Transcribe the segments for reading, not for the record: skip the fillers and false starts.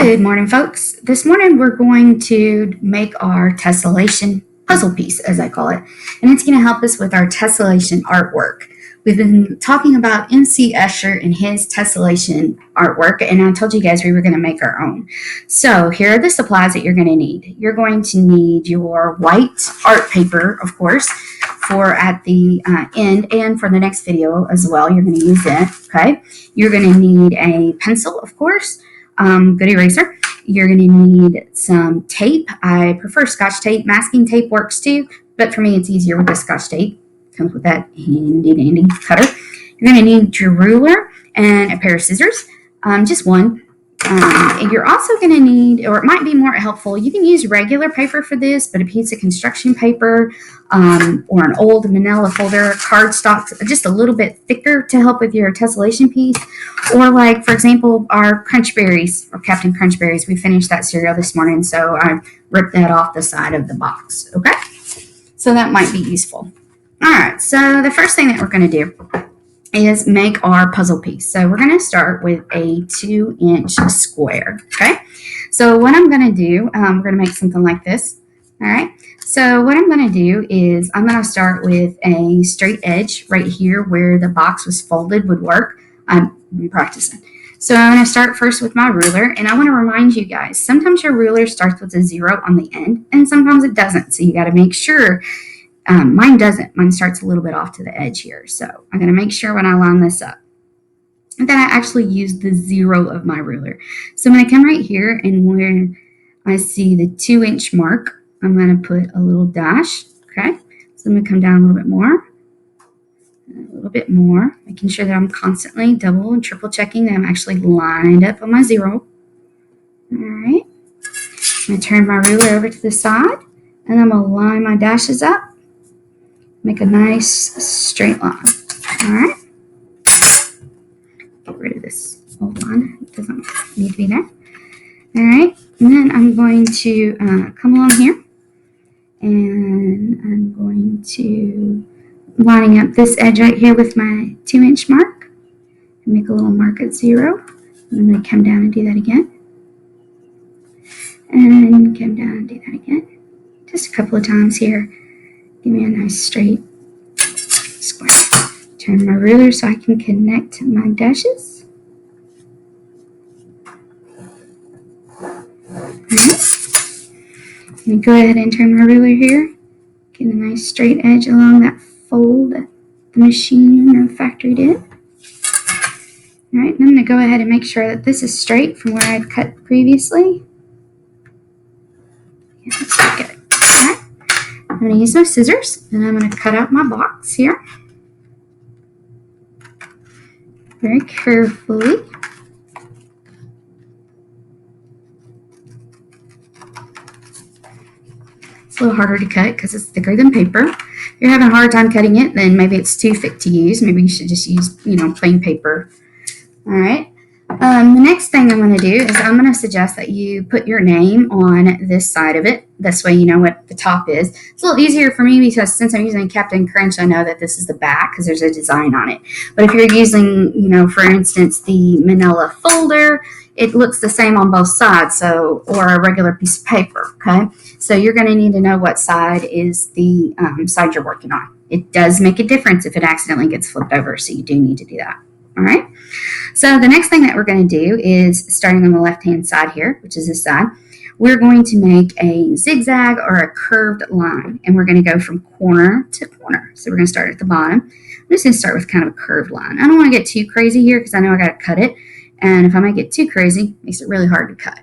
Good morning, folks. This morning we're going to make our tessellation puzzle piece, as I call it, and it's going to help us with our tessellation artwork. We've been talking about MC Escher and his tessellation artwork, and I told you guys we were going to make our own. So here are the supplies that you're going to need. You're going to need your white art paper, of course, for at the end and for the next video as well. You're going to use it, okay? You're going to need a pencil, of course. Good eraser. You're going to need some tape. I prefer Scotch tape. Masking tape works too, but for me it's easier with the Scotch tape. Comes with that handy dandy cutter. You're going to need your ruler and a pair of scissors, just one. And you're also going to need, or it might be more helpful, you can use regular paper for this, but a piece of construction paper or an old manila folder, cardstock, just a little bit thicker to help with your tessellation piece. Or like, for example, our Crunch Berries, or Captain Crunch Berries. We finished that cereal this morning, so I ripped that off the side of the box, okay? So that might be useful. All right, so the first thing that we're going to do is make our puzzle piece. So we're going to start with a 2-inch square, okay? So what I'm going to do, we're going to make something like this, all right? So what I'm going to do is I'm going to start with a straight edge right here where the box was folded would work. I'm practicing. So I'm going to start first with my ruler, and I want to remind you guys, sometimes your ruler starts with a 0 on the end, and sometimes it doesn't. So you got to make sure. Mine doesn't. Mine starts a little bit off to the edge here. So I'm going to make sure when I line this up that I actually use the 0 of my ruler. So I'm going to come right here, and where I see the 2-inch mark, I'm going to put a little dash. Okay. So I'm going to come down a little bit more, making sure that I'm constantly double and triple checking that I'm actually lined up on my 0. All right. I'm going to turn my ruler over to the side, and I'm going to line my dashes up. Make a nice straight line. All right. Get rid of this old line. It doesn't need to be there. All right. And then I'm going to come along here, and I'm going to lining up this edge right here with my 2-inch mark. And make a little mark at 0. And I'm going to come down and do that again. And come down and do that again. Just a couple of times here. Give me a nice straight square. Turn my ruler so I can connect my dashes. Alright. Let me go ahead and turn my ruler here. Get a nice straight edge along that fold that the machine or factory did. Alright, and I'm going to go ahead and make sure that this is straight from where I've cut previously. Yeah, that's good. Alright. I'm going to use my scissors, and I'm going to cut out my box here. Very carefully. It's a little harder to cut because it's thicker than paper. If you're having a hard time cutting it, then maybe it's too thick to use. Maybe you should just use, plain paper. All right. The next thing I'm going to do is I'm going to suggest that you put your name on this side of it. This way you know what the top is. It's a little easier for me because since I'm using Captain Crunch, I know that this is the back because there's a design on it. But if you're using, for instance, the manila folder, it looks the same on both sides, or a regular piece of paper, okay? So you're going to need to know what side is the side you're working on. It does make a difference if it accidentally gets flipped over, so you do need to do that. All right. So the next thing that we're going to do is, starting on the left-hand side here, which is this side, we're going to make a zigzag or a curved line, and we're going to go from corner to corner. So we're going to start at the bottom. I'm just going to start with kind of a curved line. I don't want to get too crazy here because I know I got to cut it, and if I make it too crazy, it makes it really hard to cut.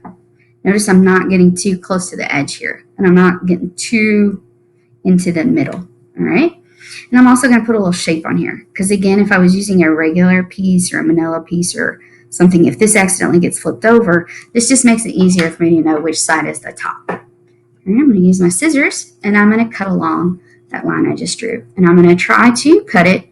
Notice I'm not getting too close to the edge here, and I'm not getting too into the middle. All right. And I'm also going to put a little shape on here because, again, if I was using a regular piece or a manila piece or something, if this accidentally gets flipped over, this just makes it easier for me to know which side is the top. All right, I'm going to use my scissors, and I'm going to cut along that line I just drew. And I'm going to try to cut it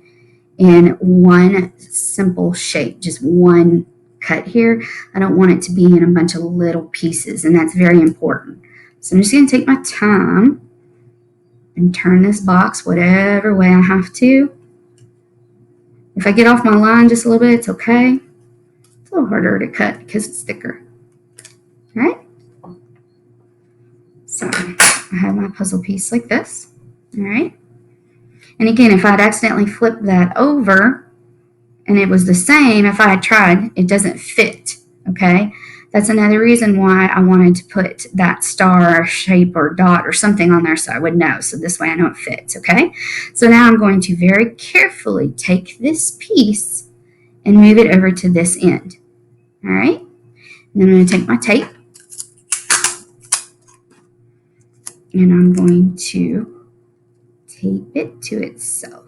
in one simple shape, just one cut here. I don't want it to be in a bunch of little pieces, and that's very important. So I'm just going to take my time and turn this box whatever way I have to. If I get off my line just a little bit, it's okay. It's a little harder to cut because it's thicker. All right. So I have my puzzle piece like this. All right. And again, if I'd accidentally flipped that over and it was the same, if I had tried, it doesn't fit. Okay. That's another reason why I wanted to put that star or shape or dot or something on there so I would know. So this way I know it fits. Okay. So now I'm going to very carefully take this piece and move it over to this end. All right. And then I'm going to take my tape and I'm going to tape it to itself.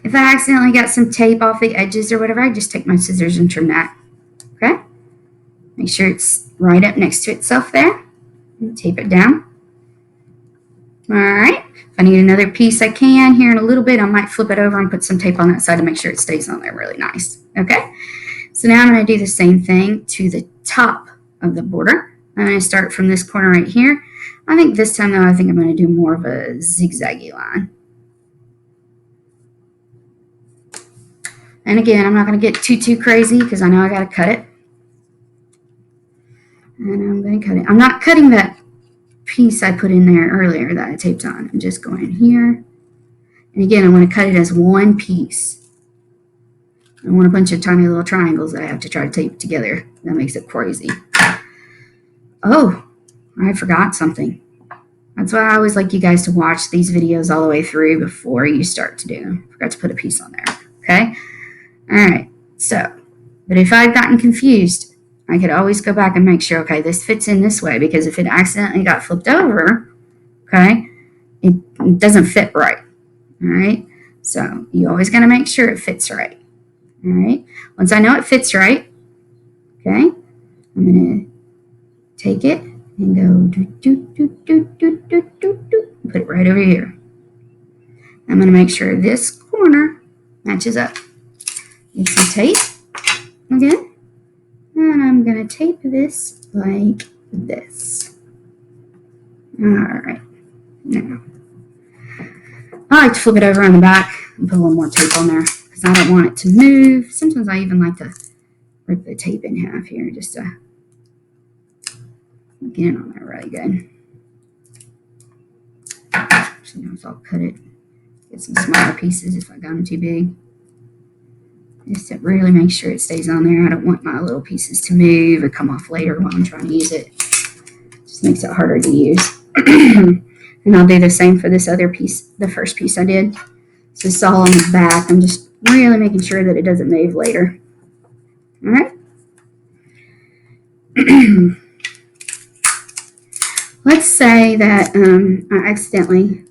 If I accidentally got some tape off the edges or whatever, I just take my scissors and trim that. Okay? Make sure it's right up next to itself there. And tape it down. All right. If I need another piece, I can. Here in a little bit, I might flip it over and put some tape on that side to make sure it stays on there really nice. Okay? So now I'm going to do the same thing to the top of the border. I'm going to start from this corner right here. I think this time, though, I think I'm going to do more of a zigzaggy line. And again, I'm not going to get too crazy because I know I got to cut it. And I'm going to cut it. I'm not cutting that piece I put in there earlier that I taped on. I'm just going here. And again, I want to cut it as one piece. I want a bunch of tiny little triangles that I have to try to tape together. That makes it crazy. Oh, I forgot something. That's why I always like you guys to watch these videos all the way through before you start to do them. Forgot to put a piece on there. Okay? All right, so, but if I'd gotten confused, I could always go back and make sure, okay, this fits in this way, because if it accidentally got flipped over, okay, it doesn't fit right, all right? So you always got to make sure it fits right, all right? Once I know it fits right, okay, I'm going to take it and go put it right over here. I'm going to make sure this corner matches up. Get some tape again, and I'm going to tape this like this. All right, now I like to flip it over on the back and put a little more tape on there because I don't want it to move. Sometimes I even like to rip the tape in half here just to get it on there really good. Actually, no, so I'll cut it, get some smaller pieces if I got them too big. Just to really make sure it stays on there. I don't want my little pieces to move or come off later while I'm trying to use it. Just makes it harder to use. And I'll do the same for this other piece, the first piece I did. So it's all on the back. I'm just really making sure that it doesn't move later. All right. Let's say that I accidentally,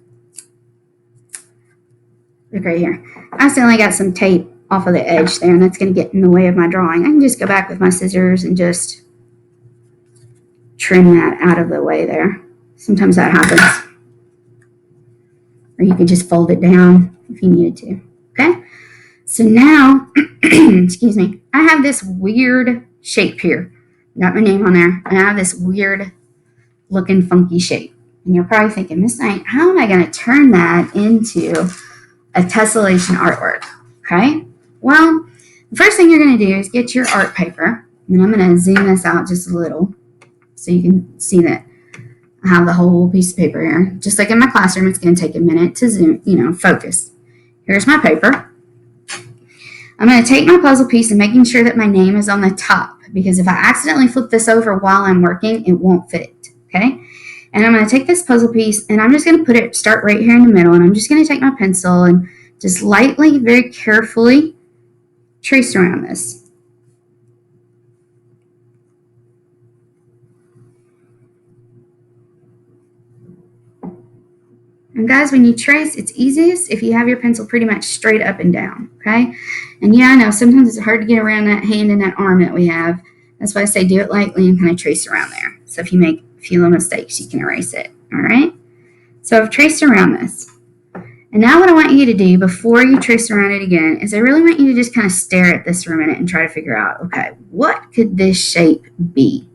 look right here, I accidentally got some tape off of the edge there, and that's going to get in the way of my drawing. I can just go back with my scissors and just trim that out of the way there. Sometimes that happens. Or you could just fold it down if you needed to. Okay? So now, excuse me, I have this weird shape here. Got my name on there, and I have this weird looking funky shape. And you're probably thinking, Miss Knight, how am I going to turn that into a tessellation artwork? Okay? Well, the first thing you're going to do is get your art paper, and I'm going to zoom this out just a little so you can see that I have the whole piece of paper here. Just like in my classroom, it's going to take a minute to zoom, focus. Here's my paper. I'm going to take my puzzle piece and making sure that my name is on the top, because if I accidentally flip this over while I'm working, it won't fit, okay? And I'm going to take this puzzle piece, and I'm just going to start right here in the middle, and I'm just going to take my pencil and just lightly, very carefully trace around this. And guys, when you trace, it's easiest if you have your pencil pretty much straight up and down, okay? And yeah, I know sometimes it's hard to get around that hand and that arm that we have. That's why I say do it lightly and kind of trace around there. So if you make a few little mistakes, you can erase it, all right? So I've traced around this. And now what I want you to do before you trace around it again is I really want you to just kind of stare at this for a minute and try to figure out, okay, what could this shape be?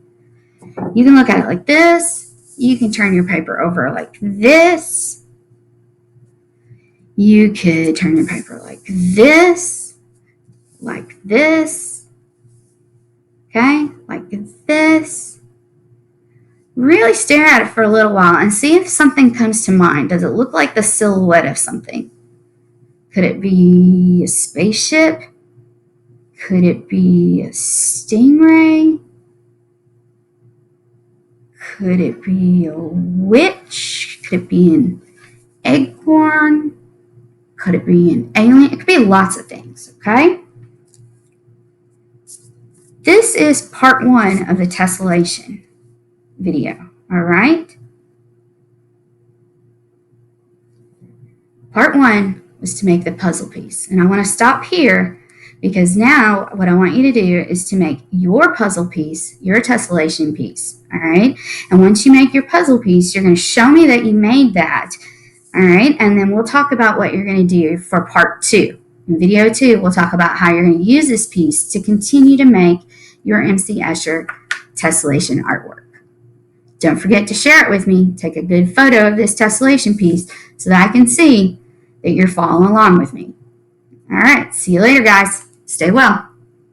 You can look at it like this. You can turn your paper over like this. You could turn your paper like this, like this. Okay, like this. Really stare at it for a little while and see if something comes to mind. Does it look like the silhouette of something? Could it be a spaceship? Could it be a stingray? Could it be a witch? Could it be an eggborn? Could it be an alien? It could be lots of things, okay? This is part 1 of the tessellation video, all right? Part 1 was to make the puzzle piece, and I want to stop here because now what I want you to do is to make your puzzle piece, your tessellation piece, all right? And once you make your puzzle piece, you're going to show me that you made that, all right? And then we'll talk about what you're going to do for part 2. In video 2, we'll talk about how you're going to use this piece to continue to make your MC Escher tessellation artwork. Don't forget to share it with me. Take a good photo of this tessellation piece so that I can see that you're following along with me. All right, see you later, guys. Stay well.